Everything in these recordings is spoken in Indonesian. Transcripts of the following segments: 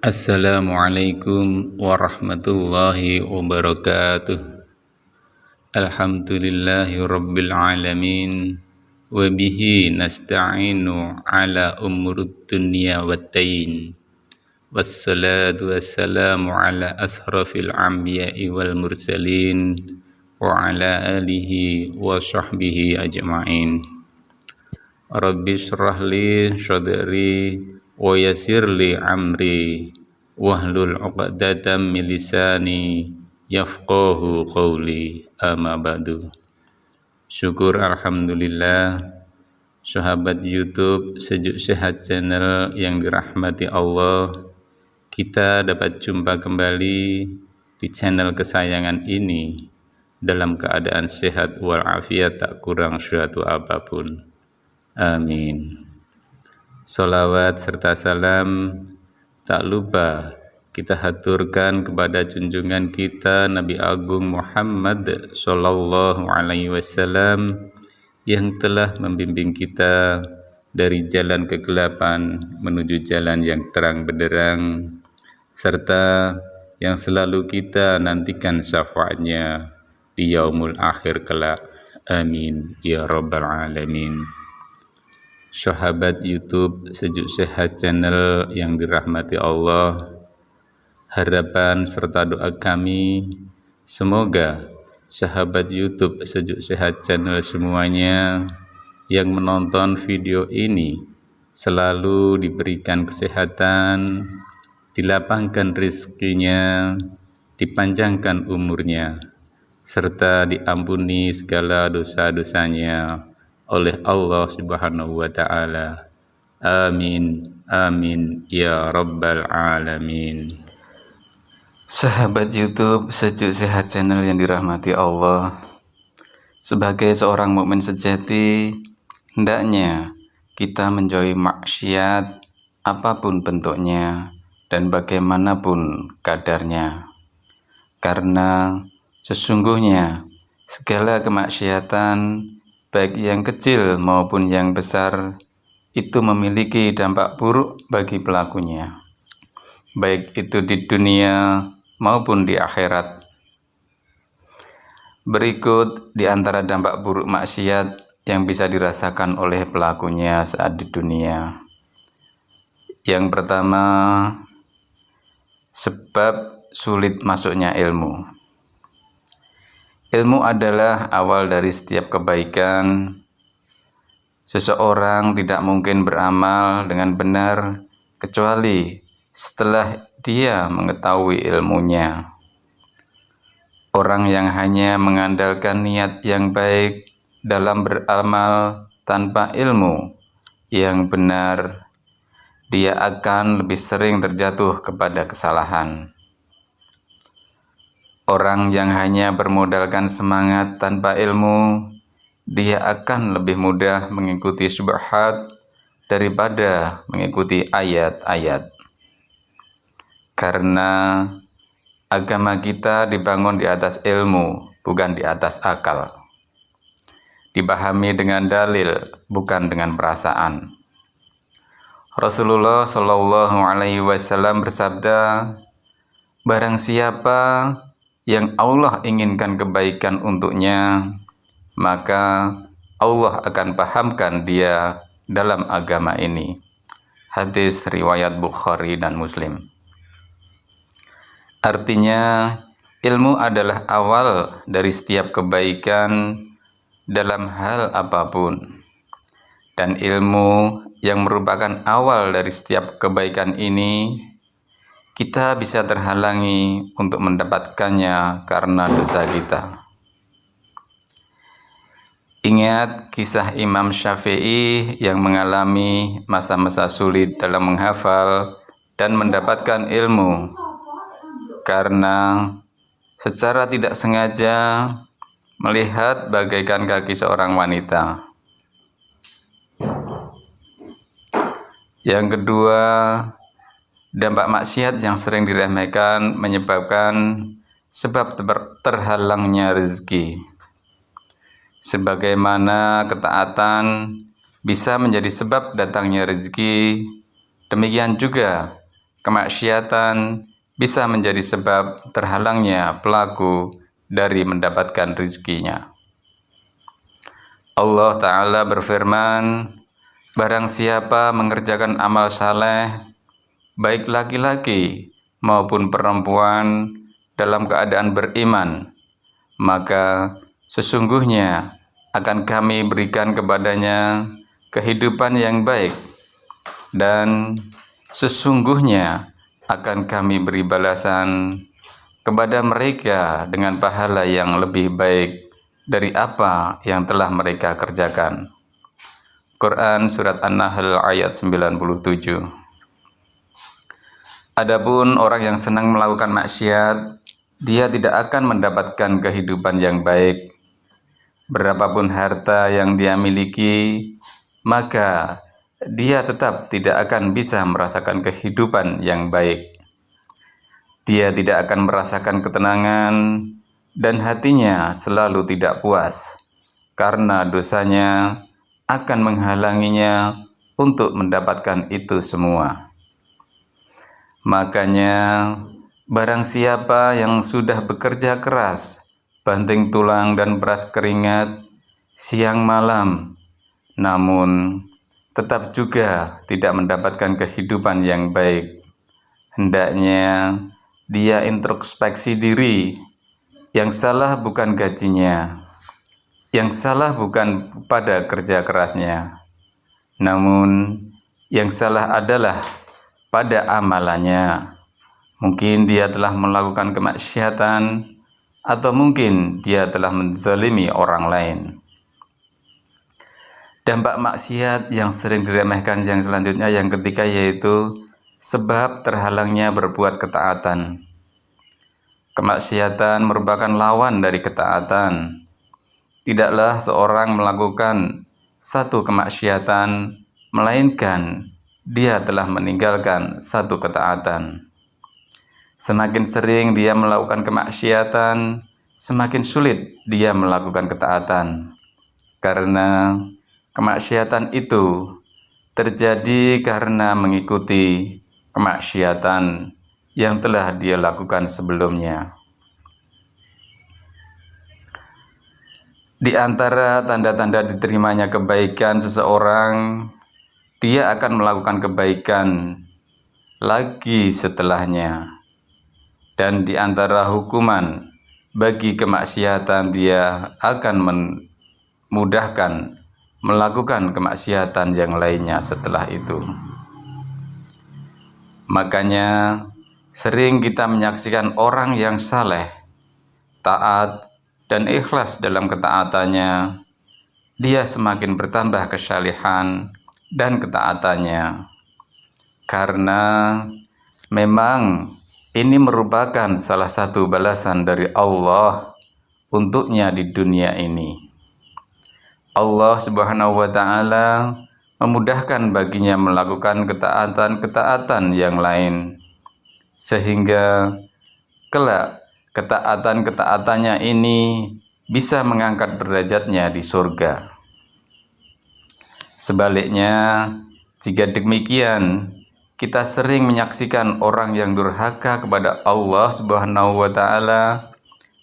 Assalamualaikum warahmatullahi wabarakatuh. Alhamdulillahi rabbil alamin. Wa bihi nasta'inu ala umurud dunya waddin. Wassalatu wassalamu ala ashrafil anbiya'i wal mursalin wa ala alihi wa sahbihi ajma'in. Rabbi shrah li sadri wa yassir li amri wahlul 'uqdatam min lisani yafqahu qawli, amma ba'du. Syukur alhamdulillah, sahabat YouTube Sejuk Sehat Channel yang dirahmati Allah, kita dapat jumpa kembali di channel kesayangan ini dalam keadaan sehat walafiat, tak kurang suatu apapun. Amin. Salawat serta salam tak lupa kita haturkan kepada junjungan kita Nabi Agung Muhammad Sallallahu Alaihi Wasallam yang telah membimbing kita dari jalan kegelapan menuju jalan yang terang benderang, serta yang selalu kita nantikan syafaatnya di yaumul akhir kelak. Amin ya rabbal alamin. Sahabat YouTube Sejuk Sehat Channel yang dirahmati Allah, harapan serta doa kami semoga sahabat YouTube Sejuk Sehat Channel semuanya yang menonton video ini selalu diberikan kesehatan, dilapangkan rezekinya, dipanjangkan umurnya, serta diampuni segala dosa-dosanya oleh Allah Subhanahu wa Ta'ala. Amin, amin ya rabbal alamin. Sahabat YouTube Sejuk Sehat Channel yang dirahmati Allah, sebagai seorang mukmin sejati, hendaknya kita menjauhi maksiat apapun bentuknya dan bagaimanapun kadarnya, karena sesungguhnya segala kemaksiatan, baik yang kecil maupun yang besar, itu memiliki dampak buruk bagi pelakunya, baik itu di dunia maupun di akhirat. Berikut di antara dampak buruk maksiat yang bisa dirasakan oleh pelakunya saat di dunia. Yang pertama, sebab sulit masuknya ilmu. Ilmu adalah awal dari setiap kebaikan. Seseorang tidak mungkin beramal dengan benar kecuali setelah dia mengetahui ilmunya. Orang yang hanya mengandalkan niat yang baik dalam beramal tanpa ilmu yang benar, dia akan lebih sering terjatuh kepada kesalahan. Orang yang hanya bermodalkan semangat tanpa ilmu, dia akan lebih mudah mengikuti syubhat daripada mengikuti ayat-ayat. Karena agama kita dibangun di atas ilmu, bukan di atas akal. Dipahami dengan dalil, bukan dengan perasaan. Rasulullah Shallallahu Alaihi Wasallam bersabda, barang siapa yang Allah inginkan kebaikan untuknya, maka Allah akan pahamkan dia dalam agama ini. Hadis riwayat Bukhari dan Muslim. Artinya, ilmu adalah awal dari setiap kebaikan dalam hal apapun. Dan ilmu yang merupakan awal dari setiap kebaikan ini, kita bisa terhalangi untuk mendapatkannya karena dosa kita. Ingat kisah Imam Syafi'i yang mengalami masa-masa sulit dalam menghafal dan mendapatkan ilmu karena secara tidak sengaja melihat bagaikan kaki seorang wanita. Yang kedua, dampak maksiat yang sering diremehkan menyebabkan sebab terhalangnya rezeki. Sebagaimana ketaatan bisa menjadi sebab datangnya rezeki, demikian juga kemaksiatan bisa menjadi sebab terhalangnya pelaku dari mendapatkan rezekinya. Allah Ta'ala berfirman, barang siapa mengerjakan amal saleh, baik laki-laki maupun perempuan dalam keadaan beriman, maka sesungguhnya akan kami berikan kepadanya kehidupan yang baik, dan sesungguhnya akan kami beri balasan kepada mereka dengan pahala yang lebih baik dari apa yang telah mereka kerjakan. Quran Surat An-Nahl ayat 97. Adapun orang yang senang melakukan maksiat, dia tidak akan mendapatkan kehidupan yang baik. Berapapun harta yang dia miliki, maka dia tetap tidak akan bisa merasakan kehidupan yang baik. Dia tidak akan merasakan ketenangan, dan hatinya selalu tidak puas, karena dosanya akan menghalanginya untuk mendapatkan itu semua. Makanya, barang siapa yang sudah bekerja keras, banting tulang dan peras keringat, siang malam, namun tetap juga tidak mendapatkan kehidupan yang baik, hendaknya dia introspeksi diri. Yang salah bukan gajinya, yang salah bukan pada kerja kerasnya, namun yang salah adalah pada amalannya. Mungkin dia telah melakukan kemaksiatan, atau mungkin dia telah menzalimi orang lain. Dampak maksiat yang sering diremehkan yang selanjutnya, yang ketiga, yaitu sebab terhalangnya berbuat ketaatan. Kemaksiatan merupakan lawan dari ketaatan. Tidaklah seorang melakukan satu kemaksiatan, melainkan dia telah meninggalkan satu ketaatan. Semakin sering dia melakukan kemaksiatan, semakin sulit dia melakukan ketaatan. Karena kemaksiatan itu terjadi karena mengikuti kemaksiatan yang telah dia lakukan sebelumnya. Di antara tanda-tanda diterimanya kebaikan seseorang, dia akan melakukan kebaikan lagi setelahnya. Dan di antara hukuman bagi kemaksiatan, dia akan memudahkan melakukan kemaksiatan yang lainnya setelah itu. Makanya sering kita menyaksikan orang yang saleh, taat, dan ikhlas dalam ketaatannya. Dia semakin bertambah kesalehan dan ketaatannya. Karena memang ini merupakan salah satu balasan dari Allah untuknya di dunia ini. Allah Subhanahu wa Ta'ala memudahkan baginya melakukan ketaatan-ketaatan yang lain, sehingga kelak ketaatan-ketaatannya ini bisa mengangkat derajatnya di surga. Sebaliknya, jika demikian, kita sering menyaksikan orang yang durhaka kepada Allah Subhanahu wa Ta'ala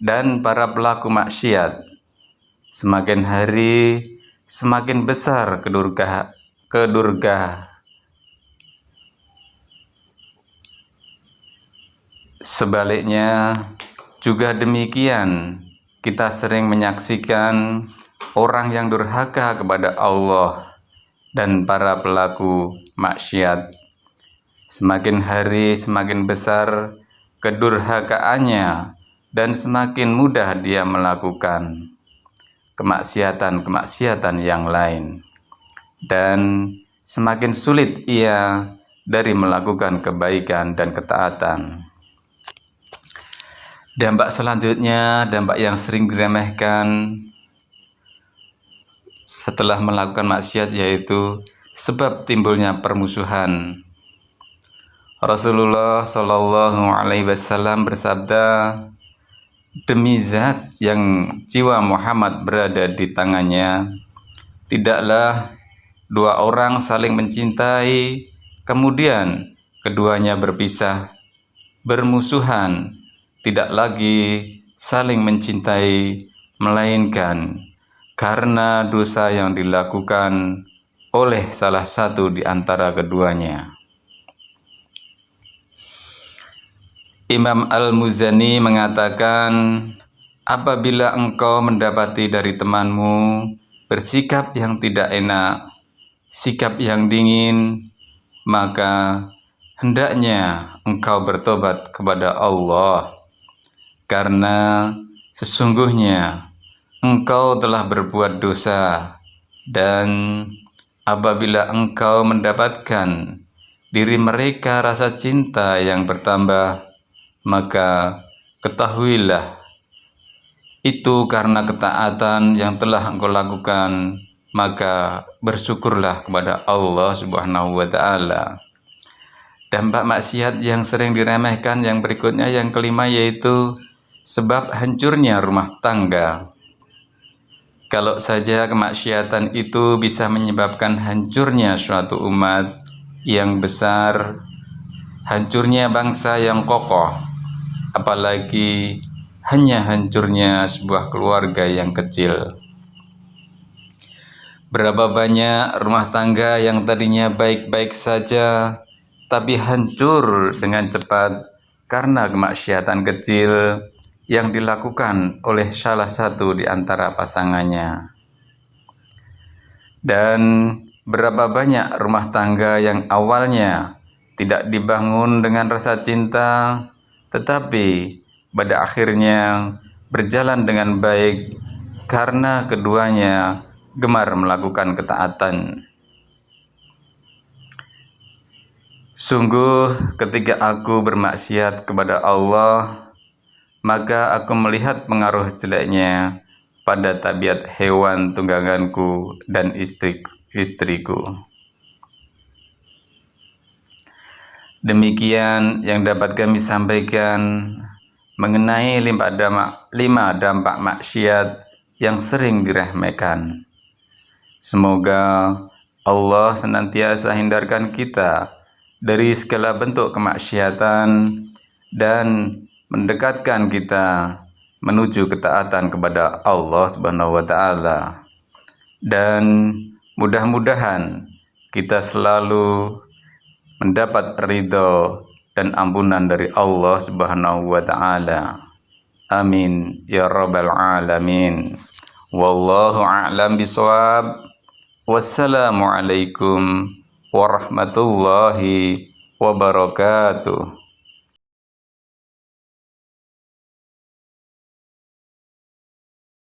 dan para pelaku maksiat. Semakin hari semakin besar Sebaliknya juga demikian, kita sering menyaksikan orang yang durhaka kepada Allah dan para pelaku maksiat. Semakin hari semakin besar kedurhakaannya, dan semakin mudah dia melakukan kemaksiatan-kemaksiatan yang lain, dan semakin sulit ia dari melakukan kebaikan dan ketaatan. Dampak selanjutnya, dampak yang sering diremehkan setelah melakukan maksiat, yaitu sebab timbulnya permusuhan. Rasulullah Shallallahu Alaihi Wasallam bersabda, demi zat yang jiwa Muhammad berada di tangannya, tidaklah dua orang saling mencintai, kemudian keduanya berpisah, bermusuhan, tidak lagi saling mencintai, melainkan karena dosa yang dilakukan oleh salah satu di antara keduanya. Imam Al-Muzani mengatakan, apabila engkau mendapati dari temanmu bersikap yang tidak enak, sikap yang dingin, maka hendaknya engkau bertobat kepada Allah, karena sesungguhnya engkau telah berbuat dosa. Dan apabila engkau mendapatkan diri mereka rasa cinta yang bertambah, maka ketahuilah itu karena ketaatan yang telah engkau lakukan, maka bersyukurlah kepada Allah Subhanahu wa Ta'ala. Dampak maksiat yang sering diremehkan yang berikutnya, yang kelima, yaitu sebab hancurnya rumah tangga. Kalau saja kemaksiatan itu bisa menyebabkan hancurnya suatu umat yang besar, hancurnya bangsa yang kokoh, apalagi hanya hancurnya sebuah keluarga yang kecil. Berapa banyak rumah tangga yang tadinya baik-baik saja, tapi hancur dengan cepat karena kemaksiatan kecil yang dilakukan oleh salah satu di antara pasangannya. Dan berapa banyak rumah tangga yang awalnya tidak dibangun dengan rasa cinta, tetapi pada akhirnya berjalan dengan baik karena keduanya gemar melakukan ketaatan. Sungguh ketika aku bermaksiat kepada Allah, maka aku melihat pengaruh jeleknya pada tabiat hewan tungganganku dan istriku. Demikian yang dapat kami sampaikan mengenai 5 dampak maksiat yang sering diremehkan. Semoga Allah senantiasa hindarkan kita dari segala bentuk kemaksiatan dan mendekatkan kita menuju ketaatan kepada Allah Subhanahu wa Ta'ala. Dan mudah-mudahan kita selalu mendapat ridho dan ampunan dari Allah Subhanahu wa Ta'ala. Amin ya rabbal alamin. Wallahu a'lam bishawab. Wassalamualaikum warahmatullahi wabarakatuh.